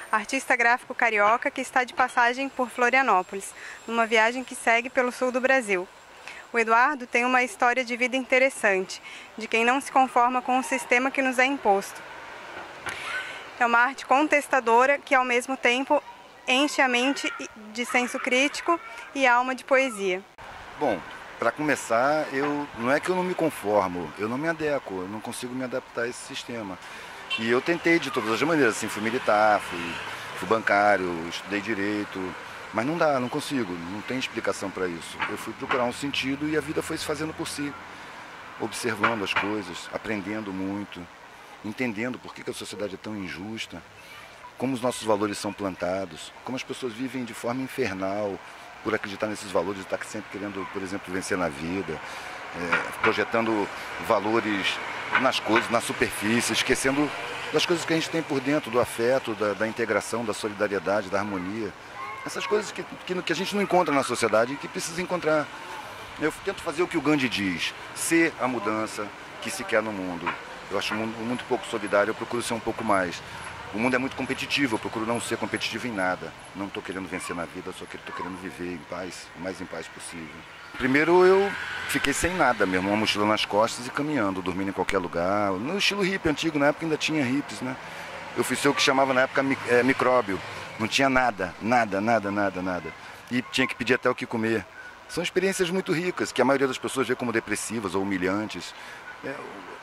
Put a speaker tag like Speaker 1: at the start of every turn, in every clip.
Speaker 1: Artista gráfico carioca que está de passagem por Florianópolis, numa viagem que segue pelo sul do Brasil. O Eduardo tem uma história de vida interessante, de quem não se conforma com o sistema que nos é imposto. É uma arte contestadora que, ao mesmo tempo, enche a mente de senso crítico e alma de poesia.
Speaker 2: Bom, para começar, não é que eu não me conformo, eu não me adequo, eu não consigo me adaptar a esse sistema. E eu tentei de todas as maneiras, assim, fui militar, fui bancário, estudei direito, mas não dá, não consigo, não tem explicação para isso. Eu fui procurar um sentido e a vida foi se fazendo por si, observando as coisas, aprendendo muito, entendendo por que a sociedade é tão injusta, como os nossos valores são plantados, como as pessoas vivem de forma infernal por acreditar nesses valores, estar sempre querendo, por exemplo, vencer na vida, projetando valores nas coisas, na superfície, esquecendo das coisas que a gente tem por dentro, do afeto, da integração, da solidariedade, da harmonia. Essas coisas que a gente não encontra na sociedade e que precisa encontrar. Eu tento fazer o que o Gandhi diz, ser a mudança que se quer no mundo. Eu acho o mundo muito pouco solidário, eu procuro ser um pouco mais. O mundo é muito competitivo, eu procuro não ser competitivo em nada. Não estou querendo vencer na vida, só que estou querendo viver em paz, o mais em paz possível. Primeiro eu fiquei sem nada mesmo, uma mochila nas costas e caminhando, dormindo em qualquer lugar. No estilo hippie antigo, na época ainda tinha hippies, né? Eu fui ser o que chamava na época micróbio. Não tinha nada. E tinha que pedir até o que comer. São experiências muito ricas, que a maioria das pessoas vê como depressivas ou humilhantes.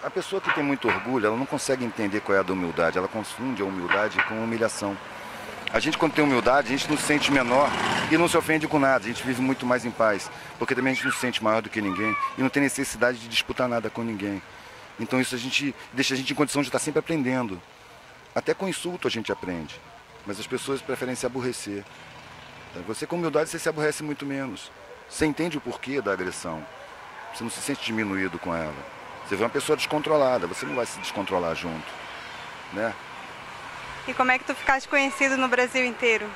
Speaker 2: A pessoa que tem muito orgulho, ela não consegue entender qual é a da humildade, ela confunde a humildade com a humilhação. A gente, quando tem humildade, a gente não se sente menor e não se ofende com nada, a gente vive muito mais em paz, porque também a gente não se sente maior do que ninguém e não tem necessidade de disputar nada com ninguém. Então isso deixa a gente em condição de estar sempre aprendendo. Até com insulto a gente aprende, mas as pessoas preferem se aborrecer. Você com humildade, você se aborrece muito menos. Você entende o porquê da agressão, você não se sente diminuído com ela. Você vê uma pessoa descontrolada, você não vai se descontrolar junto, né?
Speaker 1: E como é que tu ficaste conhecido no Brasil inteiro?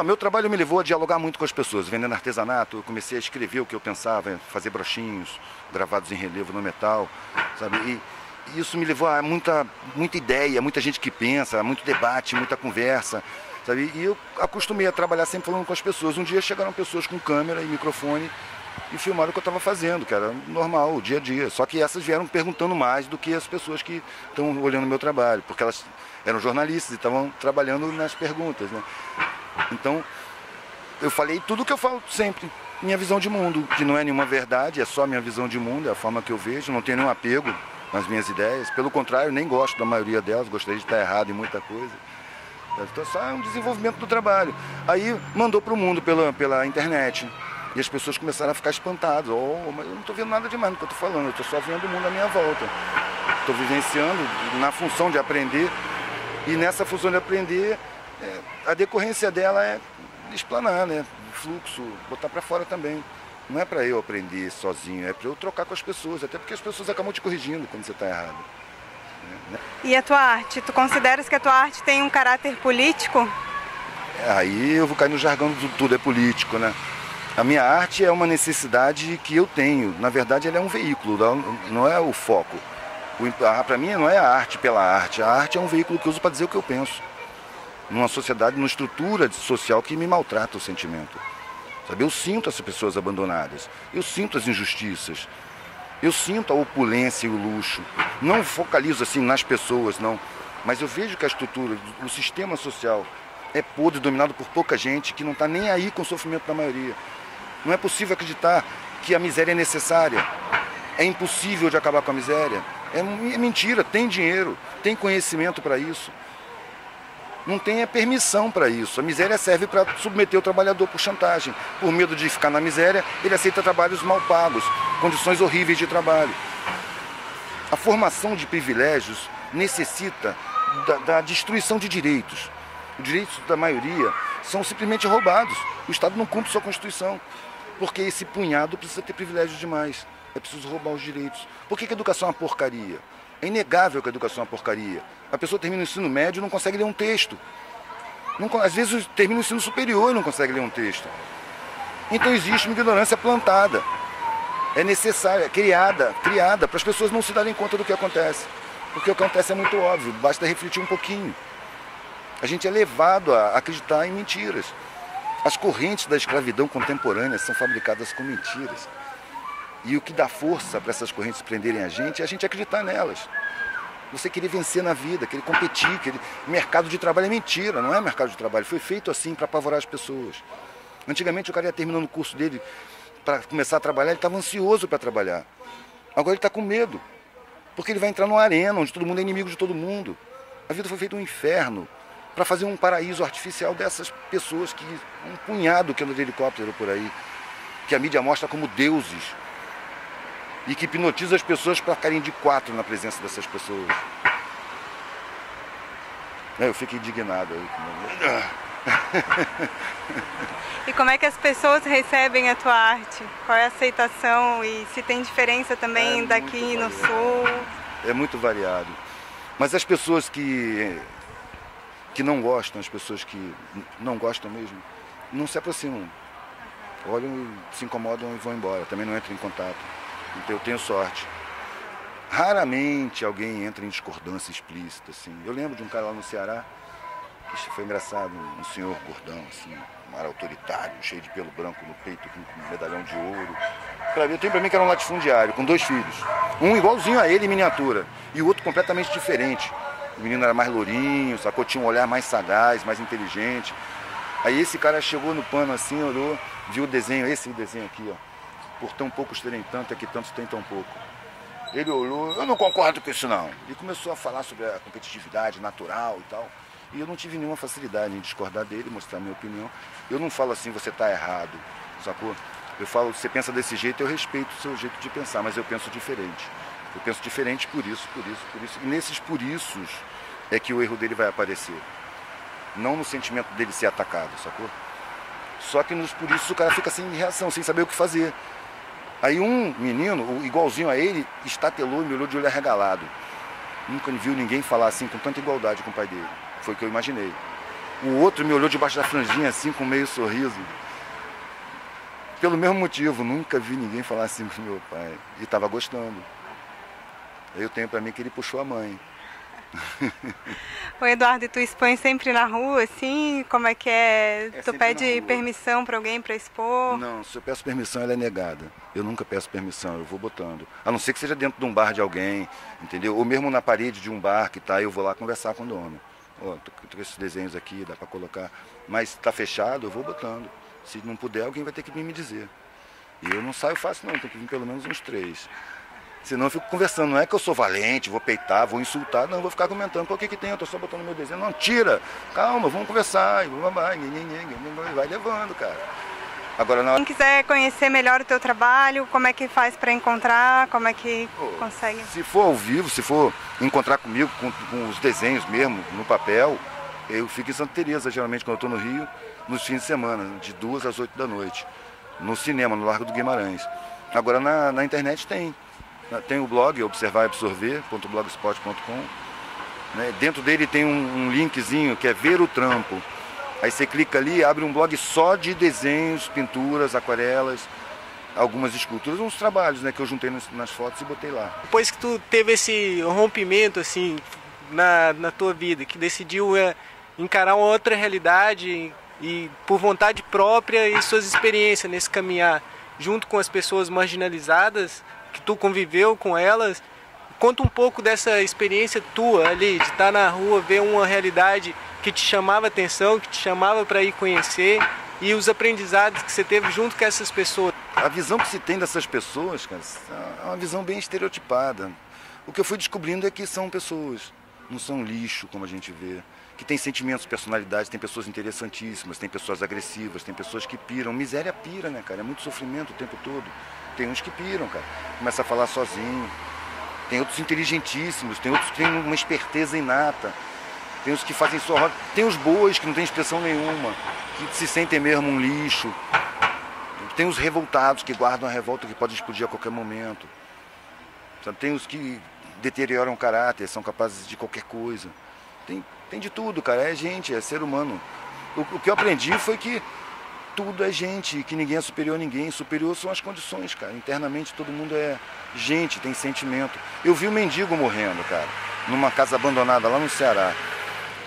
Speaker 2: Meu trabalho me levou a dialogar muito com as pessoas. Vendendo artesanato, eu comecei a escrever o que eu pensava, fazer brochinhos gravados em relevo no metal, sabe? E isso me levou a muita ideia, muita gente que pensa, muito debate, muita conversa, sabe? E eu acostumei a trabalhar sempre falando com as pessoas. Um dia chegaram pessoas com câmera e microfone e filmaram o que eu estava fazendo, que era normal, o dia a dia. Só que essas vieram perguntando mais do que as pessoas que estão olhando o meu trabalho, porque elas eram jornalistas e estavam trabalhando nas perguntas, né? Então, eu falei tudo o que eu falo sempre, minha visão de mundo, que não é nenhuma verdade, é só minha visão de mundo, é a forma que eu vejo, não tenho nenhum apego nas minhas ideias. Pelo contrário, nem gosto da maioria delas, gostaria de estar errado em muita coisa. Então, só é um desenvolvimento do trabalho. Aí, mandou para o mundo pela internet. E as pessoas começaram a ficar espantadas. Mas eu não estou vendo nada demais no que eu estou falando, eu estou só vendo o mundo à minha volta. Estou vivenciando na função de aprender. E nessa função de aprender, a decorrência dela é explanar, né? O fluxo, botar para fora também. Não é para eu aprender sozinho, é para eu trocar com as pessoas. Até porque as pessoas acabam te corrigindo quando você está errado.
Speaker 1: E a tua arte? Tu consideras que a tua arte tem um caráter político?
Speaker 2: Aí eu vou cair no jargão do tudo é político, né? A minha arte é uma necessidade que eu tenho. Na verdade, ela é um veículo, não é o foco. Para mim, não é a arte pela arte. A arte é um veículo que eu uso para dizer o que eu penso. Numa sociedade, numa estrutura social que me maltrata o sentimento. Sabe? Eu sinto essas pessoas abandonadas. Eu sinto as injustiças. Eu sinto a opulência e o luxo. Não focalizo assim nas pessoas, não. Mas eu vejo que a estrutura, o sistema social é podre, dominado por pouca gente que não está nem aí com o sofrimento da maioria. Não é possível acreditar que a miséria é necessária. É impossível de acabar com a miséria. É mentira, tem dinheiro, tem conhecimento para isso. Não tem permissão para isso. A miséria serve para submeter o trabalhador por chantagem. Por medo de ficar na miséria, ele aceita trabalhos mal pagos, condições horríveis de trabalho. A formação de privilégios necessita da destruição de direitos. Os direitos da maioria são simplesmente roubados. O Estado não cumpre sua Constituição, porque esse punhado precisa ter privilégios demais. É preciso roubar os direitos. Por que a educação é uma porcaria? É inegável que a educação é uma porcaria. A pessoa termina o ensino médio e não consegue ler um texto. Às vezes termina o ensino superior e não consegue ler um texto. Então existe uma ignorância plantada. É necessária, criada para as pessoas não se darem conta do que acontece. Porque o que acontece é muito óbvio, basta refletir um pouquinho. A gente é levado a acreditar em mentiras. As correntes da escravidão contemporânea são fabricadas com mentiras. E o que dá força para essas correntes prenderem a gente é a gente acreditar nelas. Você querer vencer na vida, querer competir, mercado de trabalho é mentira, não é mercado de trabalho. Foi feito assim para apavorar as pessoas. Antigamente o cara ia terminando o curso dele para começar a trabalhar, ele estava ansioso para trabalhar. Agora ele está com medo, porque ele vai entrar numa arena onde todo mundo é inimigo de todo mundo. A vida foi feita um inferno para fazer um paraíso artificial dessas pessoas que um punhado que anda de helicóptero por aí, que a mídia mostra como deuses e que hipnotiza as pessoas para ficarem de quatro na presença dessas pessoas. Eu fico indignado aí.
Speaker 1: E como é que as pessoas recebem a tua arte? Qual é a aceitação e se tem diferença também daqui no sul?
Speaker 2: É muito variado. Mas as pessoas que não gostam, as pessoas que não gostam mesmo, não se aproximam. Olham, se incomodam e vão embora. Também não entram em contato. Então eu tenho sorte. Raramente alguém entra em discordância explícita, assim. Eu lembro de um cara lá no Ceará, que foi engraçado, um senhor gordão, assim, um ar autoritário, cheio de pelo branco no peito, com um medalhão de ouro. Eu tenho pra mim que era um latifundiário, com 2 filhos. Um igualzinho a ele em miniatura, e o outro completamente diferente. O menino era mais lourinho, sacou? Tinha um olhar mais sagaz, mais inteligente. Aí esse cara chegou no pano assim, olhou, viu o desenho, esse desenho aqui, ó. Por tão poucos terem tanto, é que tantos têm tão pouco. Ele olhou, eu não concordo com isso não. E começou a falar sobre a competitividade natural e tal. E eu não tive nenhuma facilidade em discordar dele, mostrar a minha opinião. Eu não falo assim, você está errado, sacou? Eu falo, você pensa desse jeito, eu respeito o seu jeito de pensar, mas eu penso diferente. Eu penso diferente por isso, por isso, por isso. E nesses por issos é que o erro dele vai aparecer. Não no sentimento dele ser atacado, sacou? Só que nos por isso o cara fica sem reação, sem saber o que fazer. Aí um menino, igualzinho a ele, estatelou e me olhou de olho arregalado. Nunca viu ninguém falar assim com tanta igualdade com o pai dele. Foi o que eu imaginei. O outro me olhou debaixo da franjinha assim, com meio sorriso. Pelo mesmo motivo, nunca vi ninguém falar assim com meu pai. E estava gostando. Aí eu tenho pra mim que ele puxou a mãe.
Speaker 1: O Eduardo, e tu expõe sempre na rua, assim? Como é que é? Tu pede permissão para alguém para expor?
Speaker 2: Não, se eu peço permissão, ela é negada. Eu nunca peço permissão, eu vou botando. A não ser que seja dentro de um bar de alguém, entendeu? Ou mesmo na parede de um bar que tá, eu vou lá conversar com o dono. Ó, tô com esses desenhos aqui, dá para colocar. Mas tá fechado, eu vou botando. Se não puder, alguém vai ter que vir me dizer. E eu não saio fácil não, tem que vir pelo menos uns 3. Senão eu fico conversando, não é que eu sou valente, vou peitar, vou insultar, não, vou ficar comentando, o que que tem, eu tô só botando meu desenho, não, tira, calma, vamos conversar, e vai levando, cara. Agora,
Speaker 1: Quem quiser conhecer melhor o teu trabalho, como é que faz para encontrar, como é que consegue?
Speaker 2: Se for ao vivo, se for encontrar comigo, com os desenhos mesmo, no papel, eu fico em Santa Teresa, geralmente, quando eu estou no Rio, nos fins de semana, de 2 às 8 da noite, no cinema, no Largo do Guimarães. Agora, na internet tem. Tem o blog, observarabsorver.blogspot.com. Né? Dentro dele tem um linkzinho que é Ver o Trampo. Aí você clica ali e abre um blog só de desenhos, pinturas, aquarelas, algumas esculturas, uns trabalhos, né, que eu juntei nas fotos e botei lá.
Speaker 3: Depois que tu teve esse rompimento assim na tua vida, que decidiu encarar uma outra realidade e por vontade própria e suas experiências nesse caminhar junto com as pessoas marginalizadas, que tu conviveu com elas, conta um pouco dessa experiência tua ali, de estar na rua, ver uma realidade que te chamava atenção, que te chamava para ir conhecer, e os aprendizados que você teve junto com essas pessoas.
Speaker 2: A visão que se tem dessas pessoas, cara, é uma visão bem estereotipada. O que eu fui descobrindo é que são pessoas, não são lixo, como a gente vê, que tem sentimentos, personalidades, tem pessoas interessantíssimas, tem pessoas agressivas, tem pessoas que piram. Miséria pira, né, cara? É muito sofrimento o tempo todo. Tem uns que piram, cara. Começa a falar sozinho. Tem outros inteligentíssimos, tem outros que têm uma esperteza inata. Tem os que fazem só roda. Tem os bois que não têm expressão nenhuma, que se sentem mesmo um lixo. Tem os revoltados que guardam a revolta que pode explodir a qualquer momento. Sabe? Tem os que deterioram o caráter, são capazes de qualquer coisa. Tem de tudo, cara. É gente, é ser humano. O que eu aprendi foi que tudo é gente, que ninguém é superior a ninguém. Superior são as condições, cara. Internamente todo mundo é gente, tem sentimento. Eu vi o mendigo morrendo, cara. numa casa abandonada lá no Ceará.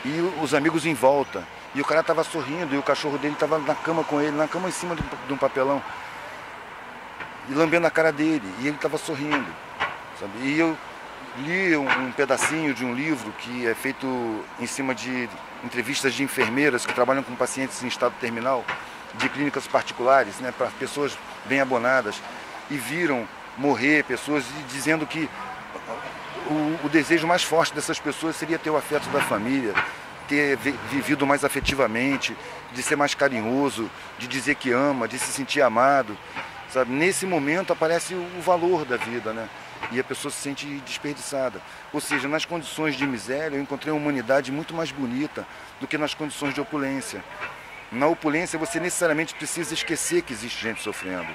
Speaker 2: E os amigos em volta. E o cara estava sorrindo e o cachorro dele estava na cama com ele, na cama em cima de um papelão. E lambendo a cara dele. E ele estava sorrindo. Sabe? E eu li um pedacinho de um livro que é feito em cima de entrevistas de enfermeiras que trabalham com pacientes em estado terminal, de clínicas particulares, né, para pessoas bem abonadas, e viram morrer pessoas dizendo que o desejo mais forte dessas pessoas seria ter o afeto da família, ter vivido mais afetivamente, de ser mais carinhoso, de dizer que ama, de se sentir amado. Sabe? Nesse momento aparece o valor da vida, né? E a pessoa se sente desperdiçada. Ou seja, nas condições de miséria eu encontrei uma humanidade muito mais bonita do que nas condições de opulência. Na opulência você necessariamente precisa esquecer que existe gente sofrendo.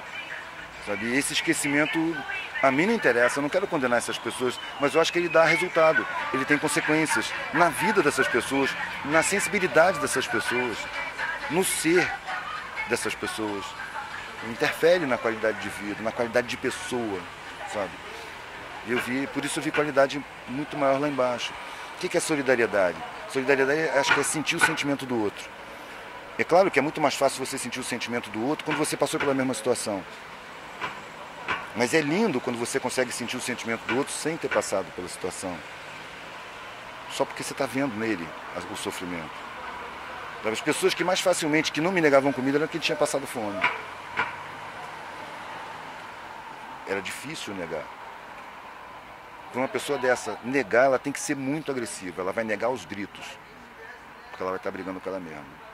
Speaker 2: Sabe? E esse esquecimento a mim não interessa, eu não quero condenar essas pessoas, mas eu acho que ele dá resultado, ele tem consequências na vida dessas pessoas, na sensibilidade dessas pessoas, no ser dessas pessoas. Interfere na qualidade de vida, na qualidade de pessoa, sabe? Por isso eu vi qualidade muito maior lá embaixo. O que é solidariedade? Solidariedade, acho que é sentir o sentimento do outro. É claro que é muito mais fácil você sentir o sentimento do outro quando você passou pela mesma situação. Mas é lindo quando você consegue sentir o sentimento do outro sem ter passado pela situação. Só porque você está vendo nele o sofrimento. As pessoas que mais facilmente, que não me negavam comida, eram quem tinha passado fome. Era difícil negar. Para uma pessoa dessa negar, ela tem que ser muito agressiva. Ela vai negar aos gritos. Porque ela vai estar brigando com ela mesma.